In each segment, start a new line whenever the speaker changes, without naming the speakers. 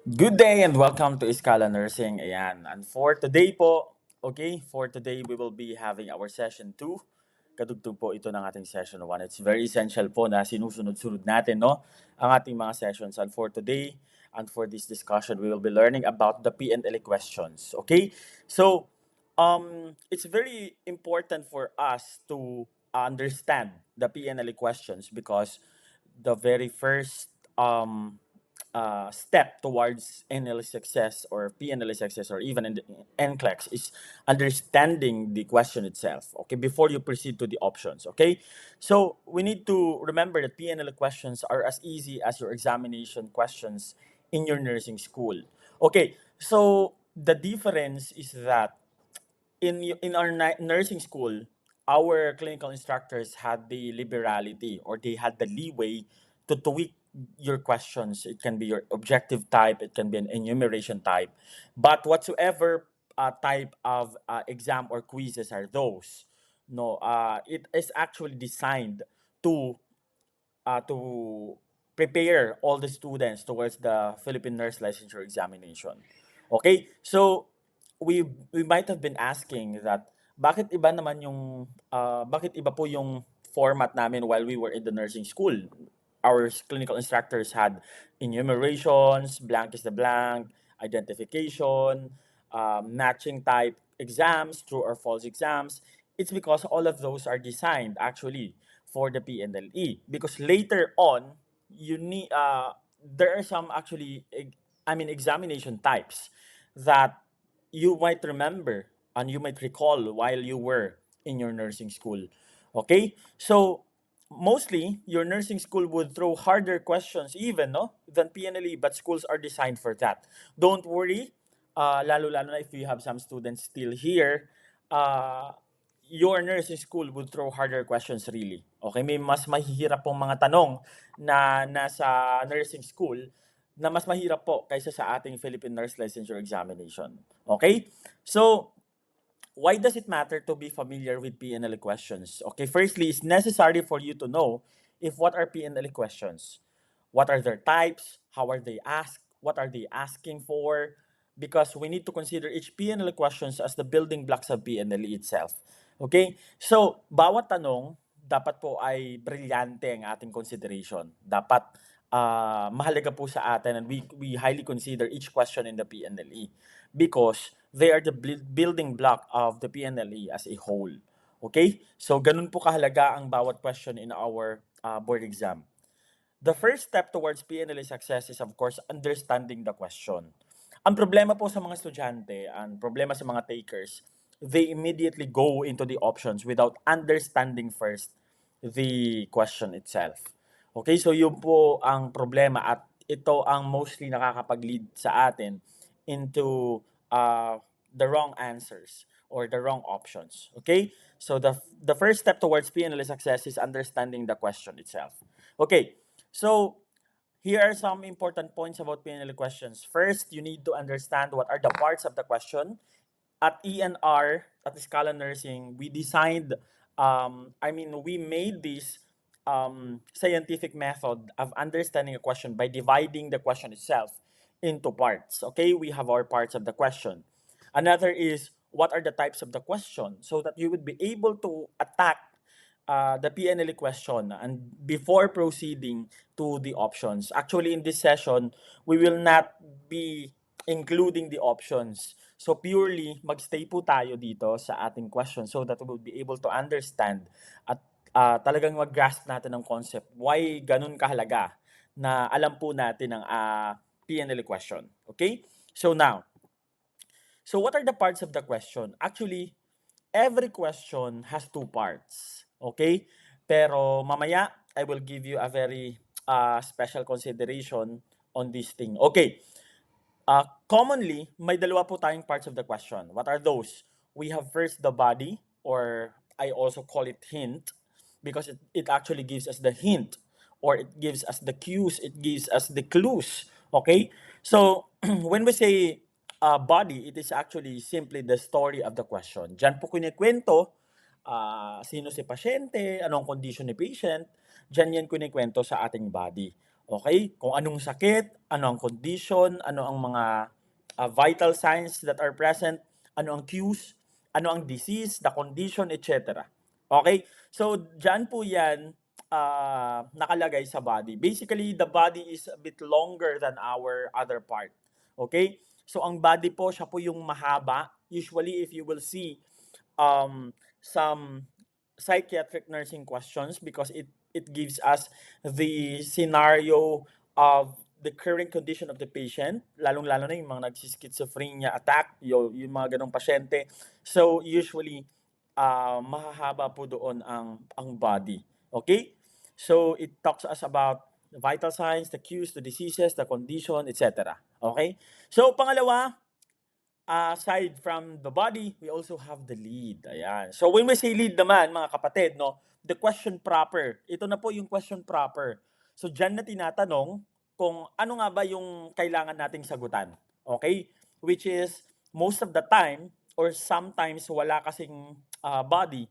Good day and welcome to Iskala Nursing. Ayan. And for today po, for today we will be having our session 2. Kadugtog po ito ng ating session 1. It's very essential po na sinusunod-sunod natin no, ang ating mga sessions. And for today and for this discussion, we will be learning about the PNLE questions. Okay? So, it's very important for us to understand the PNLE questions because the very first step towards NLE success or PNLE success or even in the NCLEX is understanding the question itself, okay, before you proceed to the options, okay? So we need to remember that PNLE questions are as easy as your examination questions in your nursing school. Okay, so the difference is that in our nursing school, our clinical instructors had the liberality or they had the leeway to tweak your questions. It can be your objective type, it can be an enumeration type, but whatsoever type of exam or quizzes are those, no, it is actually designed to prepare all the students towards the Philippine Nurse Licensure Examination. Okay? So, we might have been asking that bakit iba po yung format namin while we were in the nursing school. Our clinical instructors had enumerations, blank is the blank, identification, matching type exams, true or false exams. It's because all of those are designed actually for the PNLE. Because later on, you need there are some actually examination types that you might remember and you might recall while you were in your nursing school. Okay? So mostly your nursing school would throw harder questions even no than PNLE, but schools are designed for that. Don't worry, lalo-lalo na if you have some students still here, your nursing school would throw harder questions really. Okay, may mas mahihirap pong mga tanong na nasa nursing school na mas mahirap po kaysa sa ating Philippine Nurse Licensure Examination. Okay? So, why does it matter to be familiar with PNLE questions? Okay, firstly, it's necessary for you to know if what are PNLE questions. What are their types? How are they asked? What are they asking for? Because we need to consider each PNLE questions as the building blocks of PNLE itself. Okay? So, bawat tanong, dapat po ay brilyante ang ating consideration. Dapat mahalaga po sa atin and we highly consider each question in the PNLE because they are the building block of the PNLE as a whole. Okay? So, ganun po kahalaga ang bawat question in our board exam. The first step towards PNLE success is of course understanding the question. Ang problema po sa mga estudyante, ang problema sa mga takers, they immediately go into the options without understanding first the question itself. Okay, so yun po ang problema at ito ang mostly nakakapag-lead sa atin into the wrong answers or the wrong options. Okay, so the first step towards PNLE success is understanding the question itself. Okay, so here are some important points about PNLE questions. First, you need to understand what are the parts of the question. At ENR, at Scala Nursing, we designed, we made this scientific method of understanding a question by dividing the question itself into parts. Okay, we have our parts of the question. Another is what are the types of the question so that you would be able to attack the PNLE question and before proceeding to the options. Actually, in this session, we will not be including the options. So purely, magstay po tayo dito sa ating question so that we will be able to understand at talagang mag-grasp natin ang concept. Why ganun kahalaga na alam po natin ang PNLE question. Okay? So now, so what are the parts of the question? Actually, every question has two parts. Okay? Pero mamaya, I will give you a very special consideration on this thing. Okay. Commonly, may dalawa po tayong parts of the question. What are those? We have first the body, or I also call it hint, because it actually gives us the hint, or it gives us the cues, it gives us the clues. Okay? So, when we say body, it is actually simply the story of the question. Diyan po kinikwento sino si pasyente, anong condition ni patient, diyan yan kinikwento sa ating body. Okay? Kung anong sakit, ano ang condition, ano ang mga vital signs that are present, ano ang cues, ano ang disease, the condition, etc. Okay? So, diyan po yan nakalagay sa body. Basically, the body is a bit longer than our other part. Okay? So, ang body po, siya po yung mahaba. Usually, if you will see some psychiatric nursing questions, because it gives us the scenario of the current condition of the patient, lalong-lalo na yung mga nagsischizophrenia attack, yung mga ganong pasyente. So, usually, mahahaba po doon ang body. Okay? So, it talks us about the vital signs, the cues, the diseases, the condition, etc. Okay? So, pangalawa, aside from the body, we also have the lead. Ayan. So, when we say lead naman, mga kapatid, no, the question proper. Ito na po yung question proper. So, dyan na tinatanong kung ano nga ba yung kailangan nating sagutan. Okay? Which is, most of the time, or sometimes wala kasing body,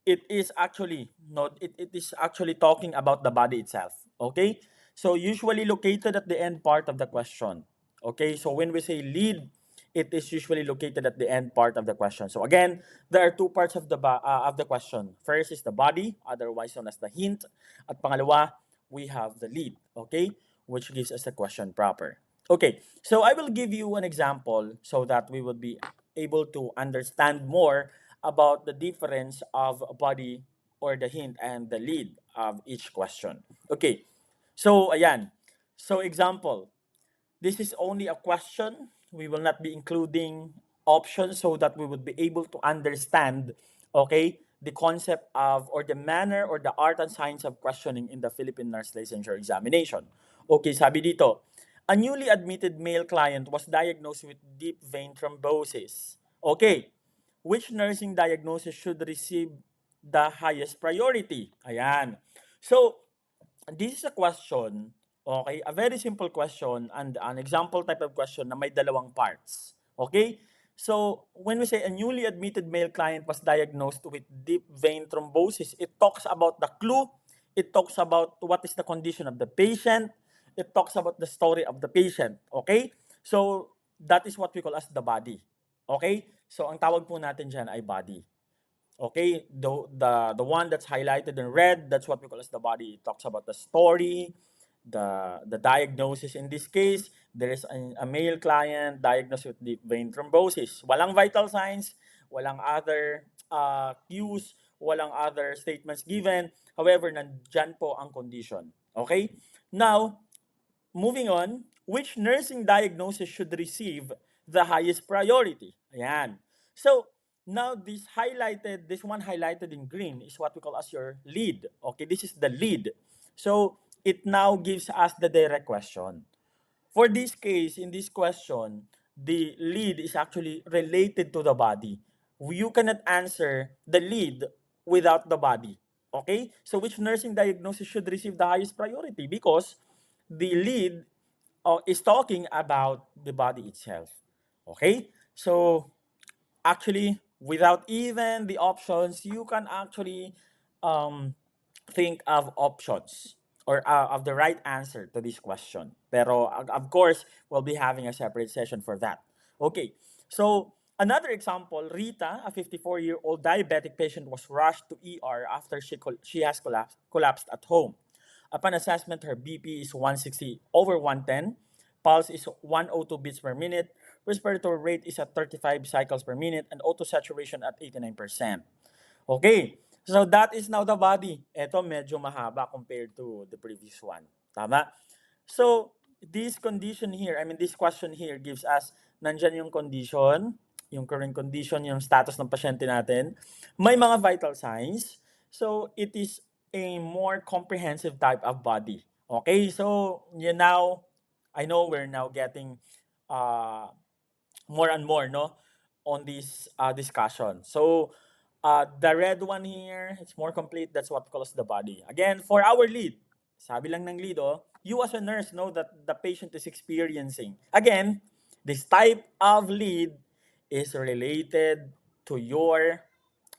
it is actually it is actually talking about the body itself. Okay? So, usually located at the end part of the question. Okay? So, when we say lead, it is usually located at the end part of the question. So again, there are two parts of the question. First is the body, otherwise known as the hint. At pangalawa, we have the lead, okay, which gives us the question proper. Okay, so I will give you an example so that we would be able to understand more about the difference of a body or the hint and the lead of each question. Okay, so ayan. So example, this is only a question. We will not be including options so that we would be able to understand, okay, the concept of or the manner or the art and science of questioning in the Philippine Nurse Licensure Examination. Okay, sabi dito, a newly admitted male client was diagnosed with deep vein thrombosis. Okay, which nursing diagnosis should receive the highest priority? Ayan. So, this is a question, okay, a very simple question and an example type of question na may dalawang parts. Okay? So, when we say a newly admitted male client was diagnosed with deep vein thrombosis, it talks about the clue, it talks about what is the condition of the patient, it talks about the story of the patient. Okay? So, that is what we call as the body. Okay? So, ang tawag po natin dyan ay body. Okay, the one that's highlighted in red, that's what we call as the body. It talks about the story, the diagnosis. In this case, there is a male client diagnosed with deep vein thrombosis. Walang vital signs, walang other cues, walang other statements given. However, nandyan po ang condition. Okay? Now, moving on, which nursing diagnosis should receive the highest priority? Ayan. So, now this one highlighted in green is what we call as your lead. Okay, this is the lead. So, it now gives us the direct question. For this case, in this question, the lead is actually related to the body. You cannot answer the lead without the body. Okay? So which nursing diagnosis should receive the highest priority? Because the lead is talking about the body itself. Okay? So actually, without even the options, you can actually um, think of options or of the right answer to this question. Pero of course, we'll be having a separate session for that. Okay, so another example, Rita, a 54-year-old diabetic patient, was rushed to ER after she has collapsed at home. Upon assessment, her BP is 160 over 110, pulse is 102 beats per minute, respiratory rate is at 35 cycles per minute, and auto saturation at 89%. Okay, so that is now the body. Ito medyo mahaba compared to the previous one. Tama? So, this condition here, this question here gives us, nandyan yung condition, yung current condition, yung status ng pasyente natin. May mga vital signs. So, it is a more comprehensive type of body. Okay, so, I know we're now getting more and more, no, on this discussion. So, the red one here, it's more complete. That's what calls the body. Again, for our lead, sabi lang ng lead, you as a nurse know that the patient is experiencing. Again, This type of lead is related to your,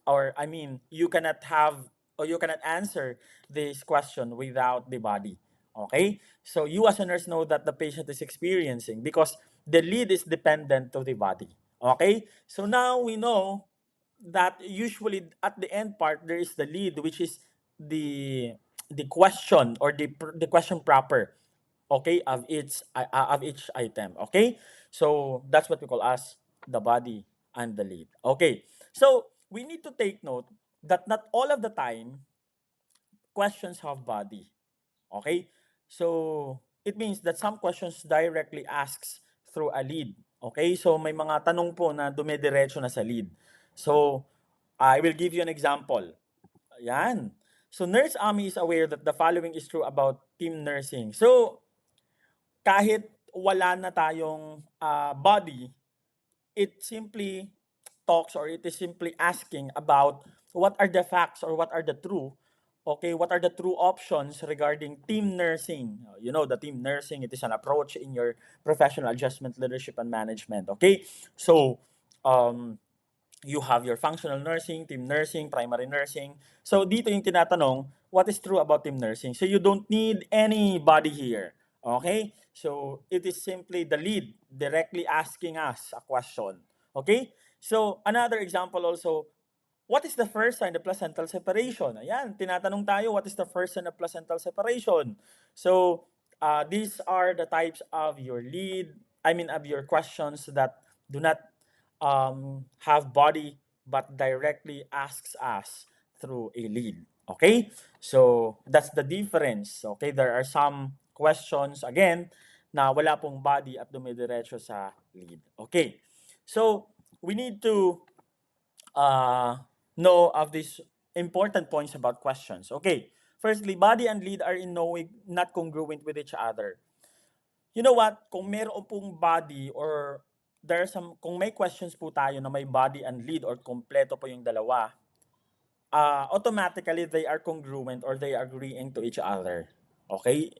or I mean, you cannot have or you cannot answer this question without the body. Okay? So you as a nurse know that the patient is experiencing because the lead is dependent to the body. Okay? So now we know that usually at the end part there is the lead, which is the the question or the question proper, okay, of each item. Okay, so that's what we call as the body and the lead. Okay, so we need to take note that not all of the time questions have body. Okay, so it means that some questions directly asks through a lead. Okay, so may mga tanong po na dumidiretso na sa lead. So I will give you an example. Ayan. So Nurse Ami is aware that the following is true about team nursing. So kahit wala na tayong body, it simply talks or it is simply asking about what are the facts or what are the true, okay, what are the true options regarding team nursing. You know, the team nursing, it is an approach in your professional adjustment, leadership, and management. Okay, so um, you have your functional nursing, team nursing, primary nursing. So dito yung tinatanong, what is true about team nursing? So you don't need anybody here. Okay? So it is simply the lead directly asking us a question. Okay? So another example also, what is the first sign of placental separation? Ayan, tinatanong tayo, what is the first sign of placental separation? So these are the types of your lead, I mean of your questions that do not have body but directly asks us through a lead. Okay? So that's the difference. Okay? There are some questions again na wala pong body at dumidiretso sa lead. Okay. So we need to uh, know of these important points about questions. Okay. Firstly, body and lead are in no way not congruent with each other. You know what? Kung meron pong body or there are some, kung may questions po tayo na may body and lead or kompleto po yung dalawa, automatically they are congruent or they are agreeing to each other. Okay?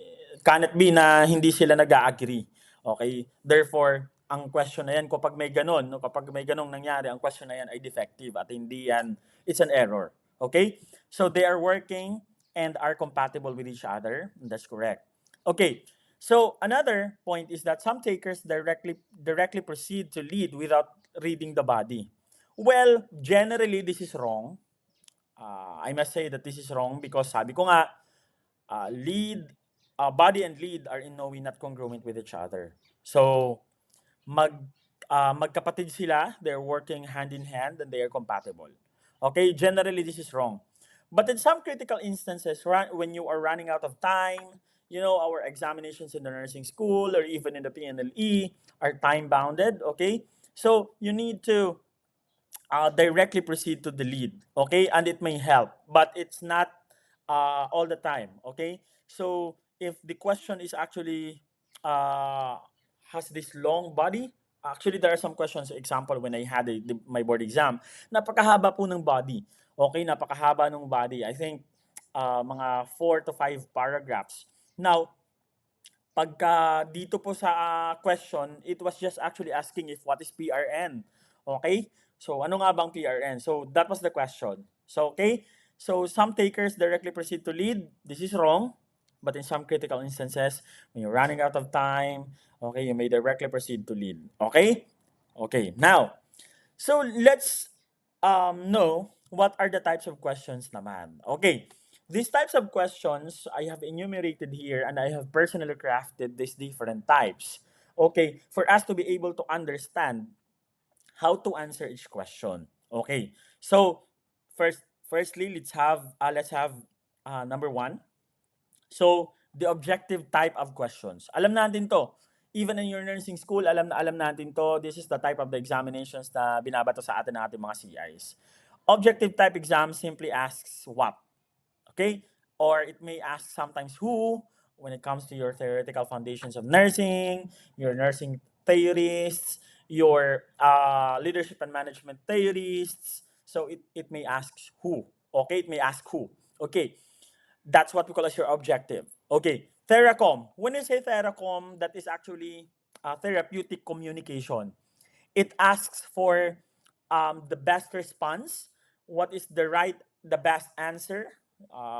Cannot be na hindi sila nag-agree. Okay? Therefore, ang question na yan, kapag may ganon, no, kapag may ganong nangyari, ang question na yan ay defective at hindi yan, it's an error. Okay? So they are working and are compatible with each other. That's correct. Okay. So another point is that some takers directly proceed to lead without reading the body. Well, generally this is wrong. I must say that this is wrong because sabi ko nga, body and lead are in no way not congruent with each other. So, magkapatid sila, they're working hand in hand and they are compatible. Okay, generally this is wrong. But in some critical instances, when you are running out of time, you know, our examinations in the nursing school or even in the PNLE are time bounded, okay? So, you need to directly proceed to the lead, okay? And it may help, but it's not all the time, okay? So if the question is actually uh, has this long body, actually there are some questions, example, when I had my board exam, napakahaba po ng body, okay? Napakahaba ng body. I think mga 4 to 5 paragraphs. Now, pagka dito po sa question, it was just actually asking if what is PRN. Okay? So, ano nga bang PRN? So, that was the question. So, okay? So, some takers directly proceed to lead. This is wrong. But in some critical instances, when you're running out of time, okay, you may directly proceed to lead. Okay? Okay. Now, so let's know what are the types of questions naman. Okay. These types of questions I have enumerated here and I have personally crafted these different types. Okay, for us to be able to understand how to answer each question. Okay. So firstly, let's have number one. So, the objective type of questions. Alam natin to. Even in your nursing school, alam natin to. This is the type of the examinations na binabato sa atin ng ating mga CIs. Objective type exam simply asks what. Okay? Or it may ask sometimes who when it comes to your theoretical foundations of nursing, your nursing theorists, your leadership and management theorists. So it may ask who. Okay? It may ask who. Okay. That's what we call as your objective. Okay, Theracom. When you say Theracom, that is actually therapeutic communication. It asks for the best response, what is the best answer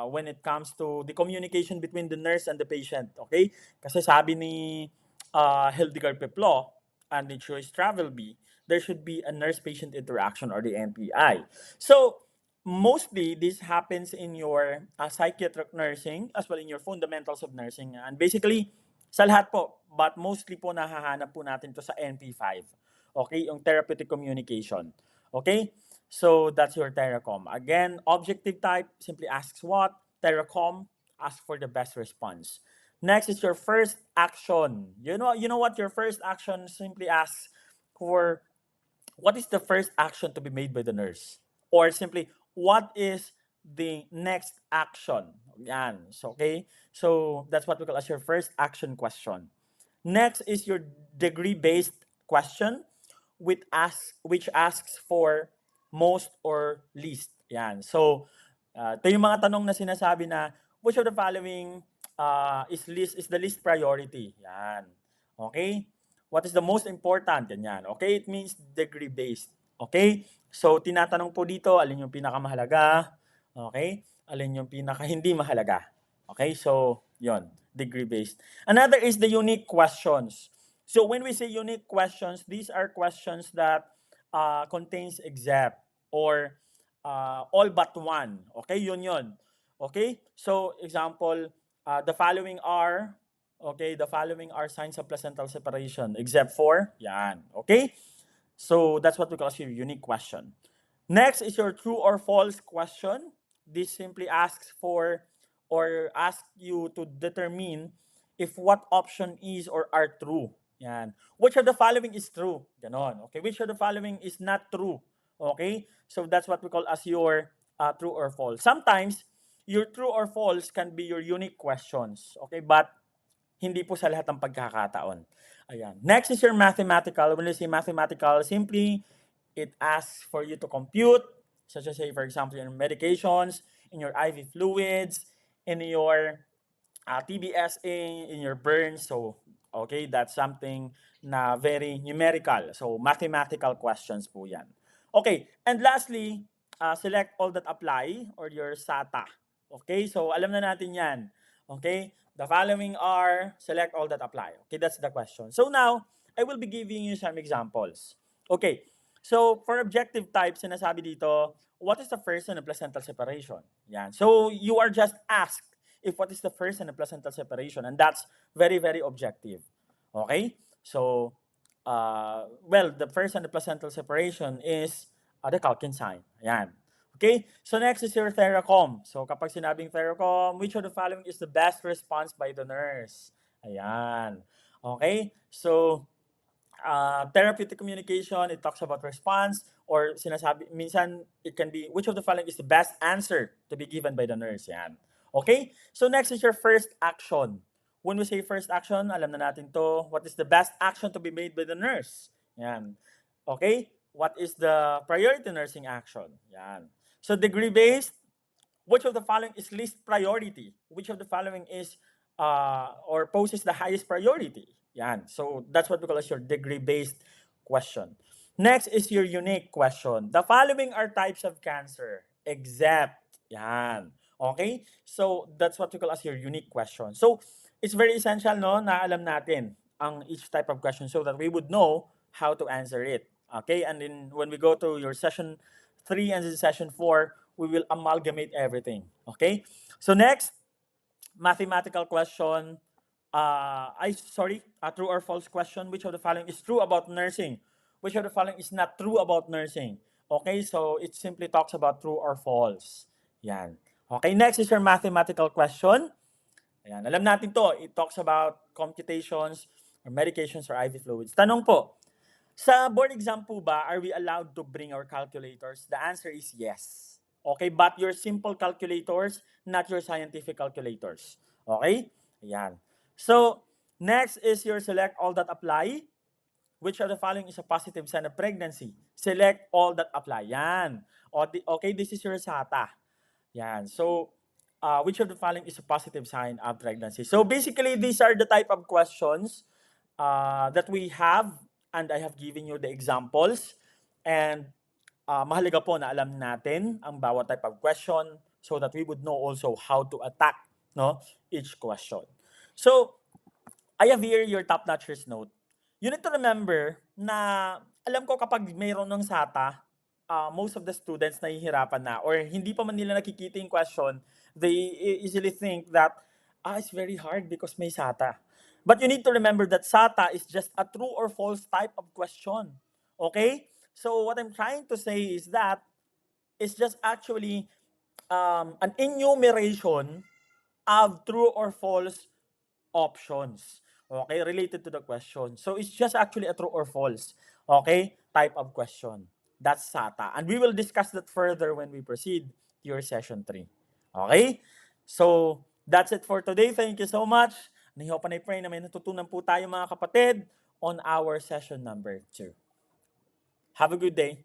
when it comes to the communication between the nurse and the patient. Okay? Kasi sabi ni Hildegard Peplo and the Choice Travel B, there should be a nurse-patient interaction or the NPI. So, mostly this happens in your psychiatric nursing as well in your fundamentals of nursing. And basically, sa lahat po, but mostly po nahahanap po natin to sa NP5. Okay, yung therapeutic communication. Okay, so that's your Terracom. Again, objective type simply asks what? Terracom asks for the best response. Next is your first action. You know what your first action simply asks for what is the first action to be made by the nurse? Or simply, what is the next action? Yan. So, okay? So, that's what we call as your first action question. Next is your degree-based question which asks for most or least. Yan. So, ito yung mga tanong na sinasabi na which of the following is the least priority. Yan. Okay? What is the most important? Ganyan. Okay? It means degree-based. Okay? So, tinatanong po dito, alin yung pinakamahalaga? Okay? Alin yung pinaka hindi mahalaga? Okay? So, yon, degree-based. Another is the unique questions. So, when we say unique questions, these are questions that contains except or all but one. Okay? Yun. Okay? So, example, the following are signs of placental separation except for yan. Okay? So that's what we call your unique question. Next is your true or false question. This simply asks for or asks you to determine if what option is or are true. Yan. Which of the following is true? Ganon. Okay. Which of the following is not true? Okay. So that's what we call as your true or false. Sometimes your true or false can be your unique questions. Okay. But hindi po sa lahat ng pagkakataon. Ayan. Next is your mathematical. When you say mathematical, simply, it asks for you to compute, such as say, for example, in medications, in your IV fluids, in your TBSA, in your burns. So, okay, that's something na very numerical. So, mathematical questions po yan. Okay, and lastly, select all that apply or your SATA. Okay, so alam na natin yan. Okay, the following are, select all that apply. Okay, that's the question. So now, I will be giving you some examples. Okay, so for objective type, sinasabi dito, what is the first and the placental separation? Yan. So you are just asked if what is the first and the placental separation, and that's very, very objective. Okay, so well, the first and the placental separation is the Calkin sign. Yan. Okay, so next is your Theracom. So kapag sinabing Theracom, which of the following is the best response by the nurse? Ayan. Okay, so therapeutic communication, it talks about response, or sinasabi, minsan it can be, which of the following is the best answer to be given by the nurse? Yan. Okay, so next is your first action. When we say first action, alam na natin to, what is the best action to be made by the nurse? Yan. Okay, what is the priority nursing action? Yan. So degree-based, which of the following is least priority? Which of the following is or poses the highest priority? Yan. So that's what we call as your degree-based question. Next is your unique question. The following are types of cancer except. Yan. Okay? So that's what we call as your unique question. So it's very essential no na alam natin ang each type of question so that we would know how to answer it. Okay? And then when we go to your session 3 and session 4, we will amalgamate everything. Okay? So next, mathematical question. True or false question. Which of the following is true about nursing? Which of the following is not true about nursing? Okay, so it simply talks about true or false. Yan. Okay, next is your mathematical question. Ayan, alam natin to. It talks about computations or medications or IV fluids. Tanong po, sa board exam po ba, are we allowed to bring our calculators? The answer is yes. Okay, but your simple calculators, not your scientific calculators. Okay? Ayan. So, next is your select all that apply. Which of the following is a positive sign of pregnancy? Select all that apply. Yan. Okay, this is your SATA. Yan. So, which of the following is a positive sign of pregnancy? So, basically, these are the type of questions that we have, and I have given you the examples. And mahalaga po na alam natin ang bawat type of question so that we would know also how to attack, no, each question. So, I have here your top-notchers note. You need to remember na alam ko kapag mayroon ng SATA, most of the students nahihirapan na or hindi pa man nila nakikita yung question, they easily think that it's very hard because may SATA. But you need to remember that SATA is just a true or false type of question. Okay? So what I'm trying to say is that it's just actually an enumeration of true or false options. Okay, related to the question. So it's just actually a true or false, okay, type of question. That's SATA. And we will discuss that further when we proceed to your session 3. Okay? So that's it for today. Thank you so much. And I hope and I pray na may natutunan po tayo mga kapatid on our session number 2. Have a good day.